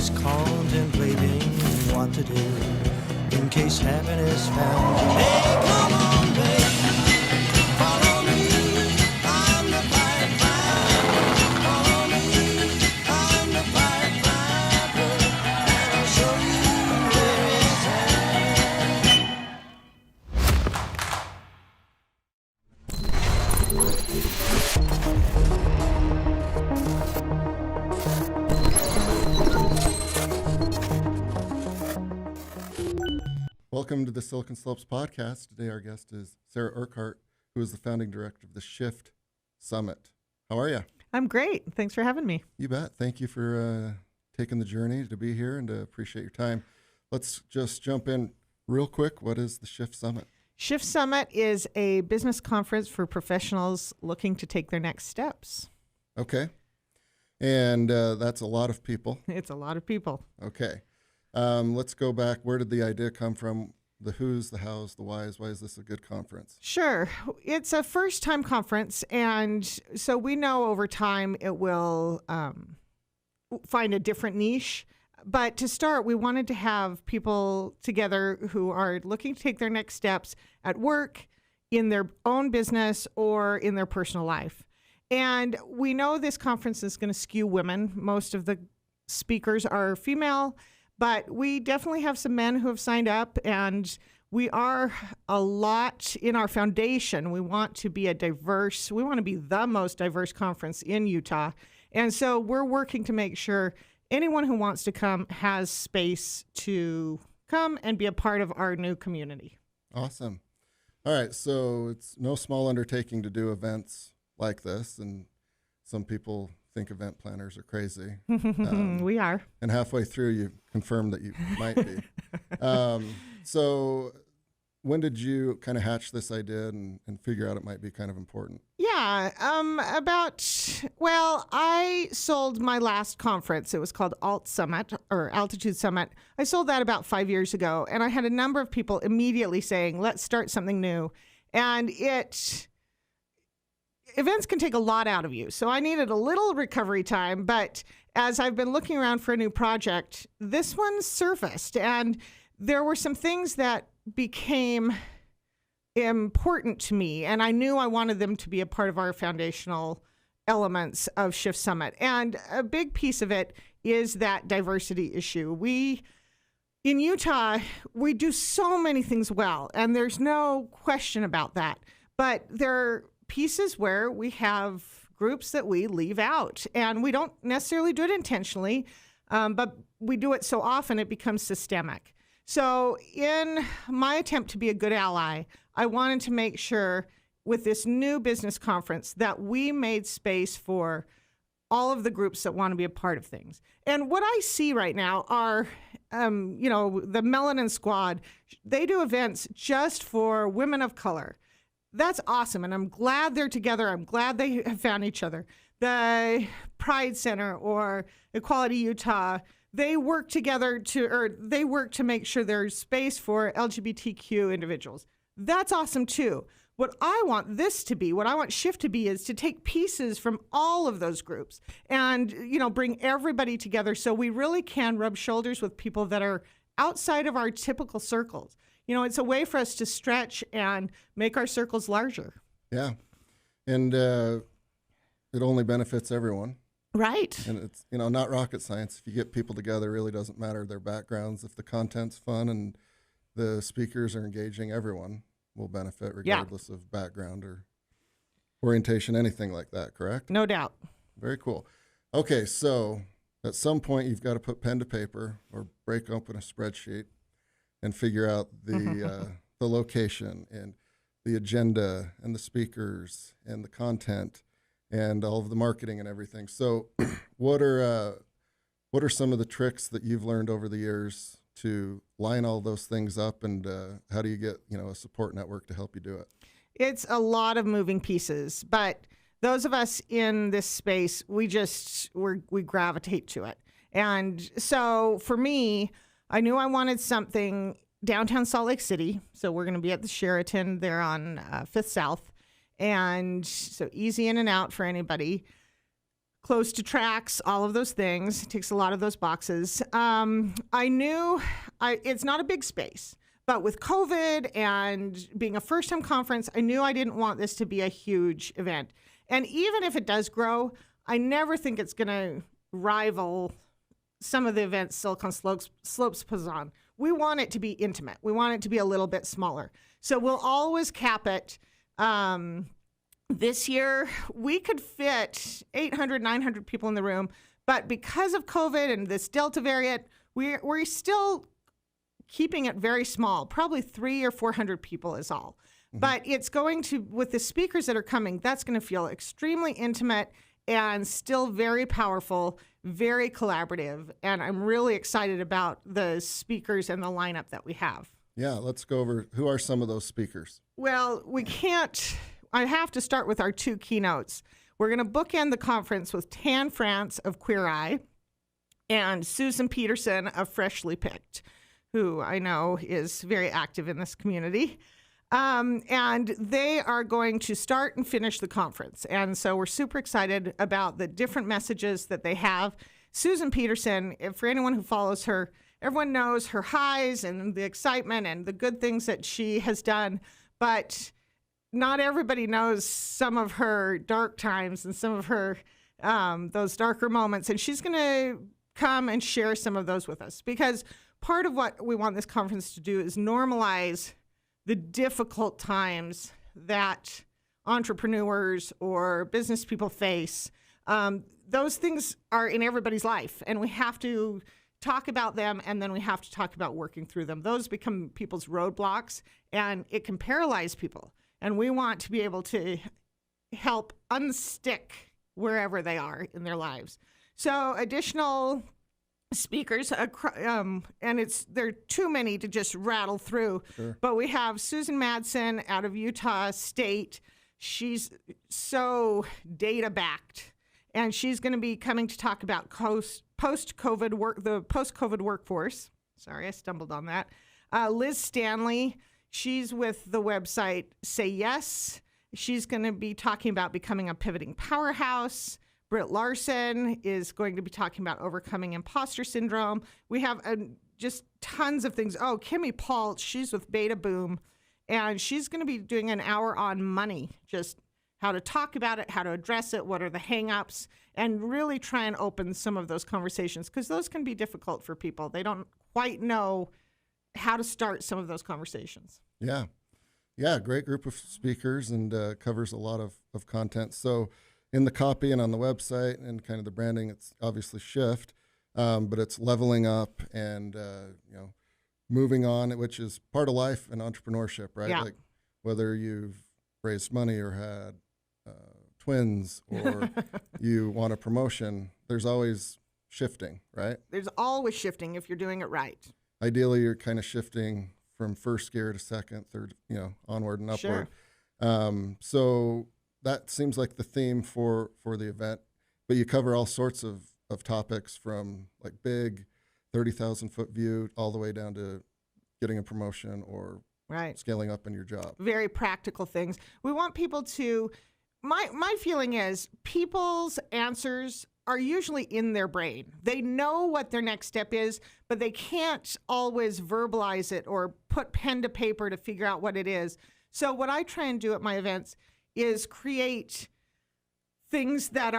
is contemplating what to do in case heaven is found. Hey, come on, babe, follow me. I'm the pied piper. Follow me. I'm the pied piper, and I'll show you where it's at. Welcome to the Silicon Slopes podcast. Today our guest is Sara Urquhart, who is the founding director of the Shift Summit. How are you? I'm great. Thanks for having me. You bet. Thank you for taking the journey to be here and to appreciate your time. Let's just jump in real quick. What is the Shift Summit? Shift Summit is a business conference for professionals looking to take their next steps. Okay. And that's a lot of people. It's a lot of people. Okay. Let's go back. Where did the idea come from? The who's, the how's, the why's. Why is this a good conference? Sure. It's a first-time conference, and so we know over time it will find a different niche. But to start, we wanted to have people together who are looking to take their next steps at work, in their own business, or in their personal life. And we know this conference is going to skew women. Most of the speakers are female, but we definitely have some men who have signed up, and we are a lot in our foundation. We want to be we want to be the most diverse conference in Utah. And so we're working to make sure anyone who wants to come has space to come and be a part of our new community. Awesome. All right. So it's no small undertaking to do events like this, and some people think event planners are crazy. We are. And halfway through, you confirmed that you might be. So when did you kind of hatch this idea and figure out it might be kind of important? Yeah, I sold my last conference. It was called Altitude Summit. I sold that about 5 years ago, and I had a number of people immediately saying, let's start something new. And events can take a lot out of you. So I needed a little recovery time, but as I've been looking around for a new project, this one surfaced, and there were some things that became important to me, and I knew I wanted them to be a part of our foundational elements of Shift Summit. And a big piece of it is that diversity issue. In Utah, we do so many things well, and there's no question about that. But there are pieces where we have groups that we leave out, and we don't necessarily do it intentionally, but we do it so often it becomes systemic. So in my attempt to be a good ally, I wanted to make sure with this new business conference that we made space for all of the groups that want to be a part of things. And what I see right now are, the Melanin Squad. They do events just for women of color. That's awesome, and I'm glad they're together. I'm glad they have found each other. The Pride Center or Equality Utah, they work together to make sure there's space for LGBTQ individuals. That's awesome too. What I want Shift to be, is to take pieces from all of those groups and, bring everybody together so we really can rub shoulders with people that are outside of our typical circles. It's a way for us to stretch and make our circles larger. Yeah. And it only benefits everyone. Right. And it's, not rocket science. If you get people together, it really doesn't matter their backgrounds. If the content's fun and the speakers are engaging, everyone will benefit regardless of background or orientation, anything like that, correct? No doubt. Very cool. Okay, so at some point you've got to put pen to paper or break open a spreadsheet and figure out the location and the agenda and the speakers and the content and all of the marketing and everything. So what are some of the tricks that you've learned over the years to line all those things up, and how do you get a support network to help you do it? It's a lot of moving pieces, but those of us in this space, we gravitate to it. And so for me, I knew I wanted something downtown Salt Lake City. So we're going to be at the Sheraton there on 5th South. And so easy in and out for anybody. close to tracks, all of those things. It takes a lot of those boxes. I knew it's not a big space, but with COVID and being a first-time conference, I knew I didn't want this to be a huge event. And even if it does grow, I never think it's going to rival some of the events Silicon Slopes puts on. We want it to be intimate. We want it to be a little bit smaller. So we'll always cap it. This year, we could fit 800, 900 people in the room, but because of COVID and this Delta variant, we're still keeping it very small. Probably 300 or 400 people is all. Mm-hmm. But it's going to, with the speakers that are coming, that's going to feel extremely intimate and still very powerful, very collaborative. And I'm really excited about the speakers and the lineup that we have. Yeah, let's go over who are some of those speakers. Well, I have to start with our two keynotes. We're going to bookend the conference with Tan France of Queer Eye and Susan Peterson of Freshly Picked, who I know is very active in this community. And they are going to start and finish the conference. And so we're super excited about the different messages that they have. Susan Peterson, for anyone who follows her, everyone knows her highs and the excitement and the good things that she has done. But not everybody knows some of her dark times and some of her those darker moments. And she's going to come and share some of those with us, because part of what we want this conference to do is normalize the difficult times that entrepreneurs or business people face. Those things are in everybody's life, and we have to talk about them, and then we have to talk about working through them. Those become people's roadblocks, and it can paralyze people. And we want to be able to help unstick wherever they are in their lives. So additional speakers, and there are too many to just rattle through. Sure. But we have Susan Madsen out of Utah State. She's so data-backed, and she's going to be coming to talk about post-COVID work, the post-COVID workforce. Sorry, I stumbled on that. Liz Stanley, she's with the website Say Yes. She's going to be talking about becoming a pivoting powerhouse. Britt Larson is going to be talking about overcoming imposter syndrome. We have just tons of things. Oh, Kimmy Paul, she's with Beta Boom, and she's going to be doing an hour on money, just how to talk about it, how to address it, what are the hang-ups, and really try and open some of those conversations, because those can be difficult for people. They don't quite know how to start some of those conversations. Yeah. Yeah, great group of speakers, and covers a lot of content. So in the copy and on the website and kind of the branding, it's obviously Shift, but it's leveling up and, moving on, which is part of life and entrepreneurship, right? Yeah. Like whether you've raised money or had twins or you want a promotion, there's always shifting, right? There's always shifting if you're doing it right. Ideally, you're kind of shifting from first gear to second, third, onward and upward. Sure. So that seems like the theme for the event, but you cover all sorts of topics, from like big 30,000 foot view all the way down to getting a promotion or right. scaling up in your job. Very practical things. We want people to, my feeling is people's answers are usually in their brain. They know what their next step is, but they can't always verbalize it or put pen to paper to figure out what it is. So what I try and do at my events is create things that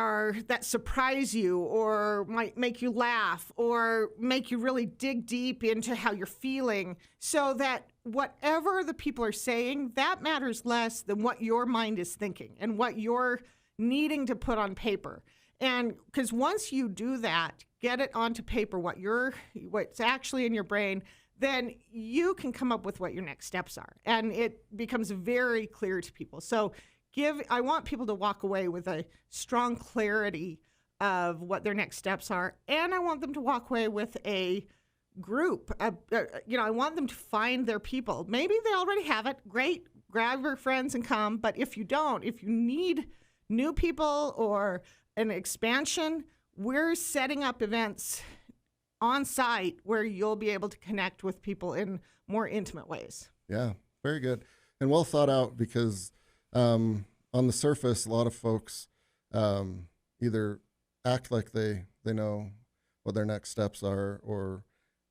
surprise you or might make you laugh or make you really dig deep into how you're feeling, so that whatever the people are saying, that matters less than what your mind is thinking and what you're needing to put on paper. And because once you do that, get it onto paper, what's actually in your brain, then you can come up with what your next steps are. And it becomes very clear to people. So I want people to walk away with a strong clarity of what their next steps are. And I want them to walk away with a group. I want them to find their people. Maybe they already have it. Great. Grab your friends and come. But if you don't, if you need new people or an expansion, we're setting up events on site where you'll be able to connect with people in more intimate ways. Yeah, very good. And well thought out, because on the surface, a lot of folks either act like they know what their next steps are, or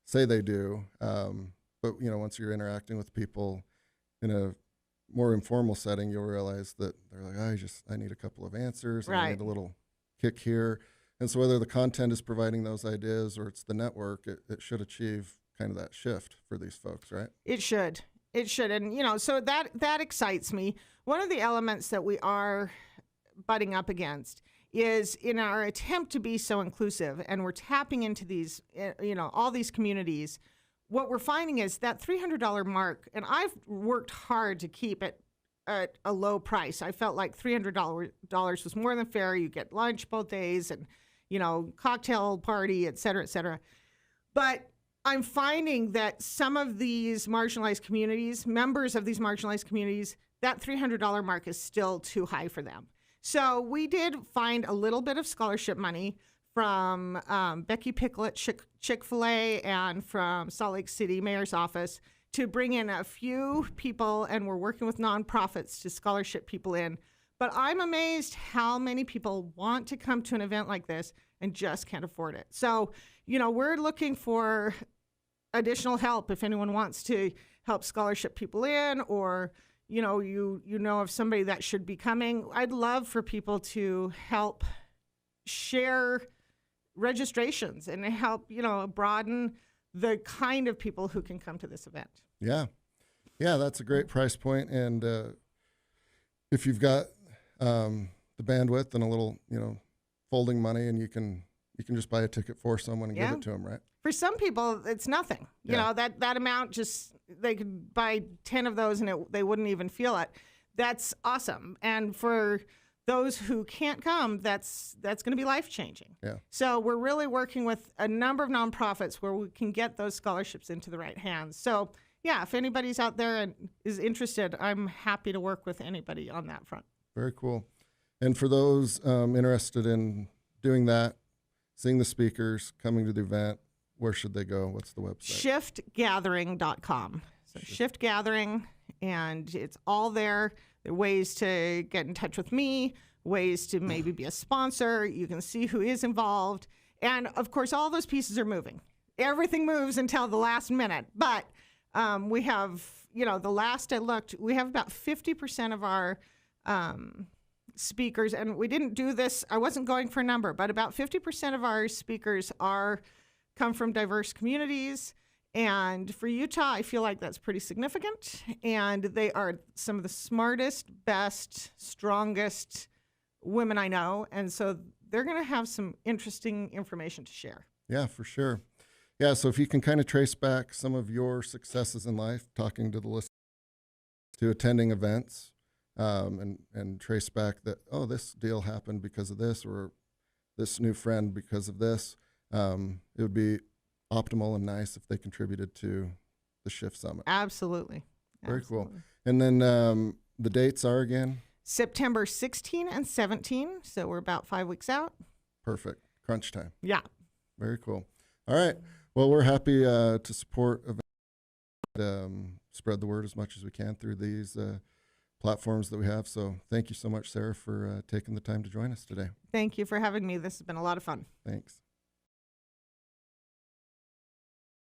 say they do. But once you're interacting with people in a more informal setting, you'll realize that they're like, I need a couple of answers, and I Right. need a little kick here. And so whether the content is providing those ideas or it's the network, it should achieve kind of that shift for these folks, right? It should. It should. And, so that excites me. One of the elements that we are butting up against is in our attempt to be so inclusive, and we're tapping into these, all these communities. What we're finding is that $300 mark, and I've worked hard to keep it at a low price. I felt like $300 was more than fair. You get lunch both days and, cocktail party, et cetera, et cetera. But I'm finding that some of these marginalized communities, members of these marginalized communities, that $300 mark is still too high for them. So we did find a little bit of scholarship money from Becky Picklet, Chick-fil-A, and from Salt Lake City Mayor's Office to bring in a few people, and we're working with nonprofits to scholarship people in. But I'm amazed how many people want to come to an event like this and just can't afford it. So, we're looking for additional help if anyone wants to help scholarship people in, or you know of somebody that should be coming. I'd love for people to help share registrations and help, broaden the kind of people who can come to this event. Yeah, that's a great price point. And if you've got the bandwidth and a little, folding money, and you can just buy a ticket for someone and give it to them, right? For some people, it's nothing. You know, that amount, just they could buy 10 of those and they wouldn't even feel it. That's awesome. And for those who can't come, that's going to be life-changing. Yeah. So we're really working with a number of nonprofits where we can get those scholarships into the right hands. So, yeah, if anybody's out there and is interested, I'm happy to work with anybody on that front. Very cool. And for those interested in doing that, seeing the speakers, coming to the event, where should they go? What's the website? Shiftgathering.com. So Shift Gathering, and it's all there. There are ways to get in touch with me, ways to maybe be a sponsor. You can see who is involved. And, of course, all those pieces are moving. Everything moves until the last minute. But we have, the last I looked, we have about 50% of our speakers, and we didn't do this, I wasn't going for a number, but about 50% of our speakers come from diverse communities. And for Utah, I feel like that's pretty significant. And they are some of the smartest, best, strongest women I know. And so they're going to have some interesting information to share. Yeah, for sure. Yeah, so if you can kind of trace back some of your successes in life, talking to the listeners, to attending events, and trace back that, this deal happened because of this, or this new friend because of this, it would be optimal and nice if they contributed to the Shift Summit. Absolutely. Very cool. And then the dates are again? September 16 and 17. So we're about 5 weeks out. Perfect. Crunch time. Yeah. Very cool. All right. Well, we're happy to support events, spread the word as much as we can through these platforms that we have. So thank you so much, Sarah, for taking the time to join us today. Thank you for having me. This has been a lot of fun. Thanks.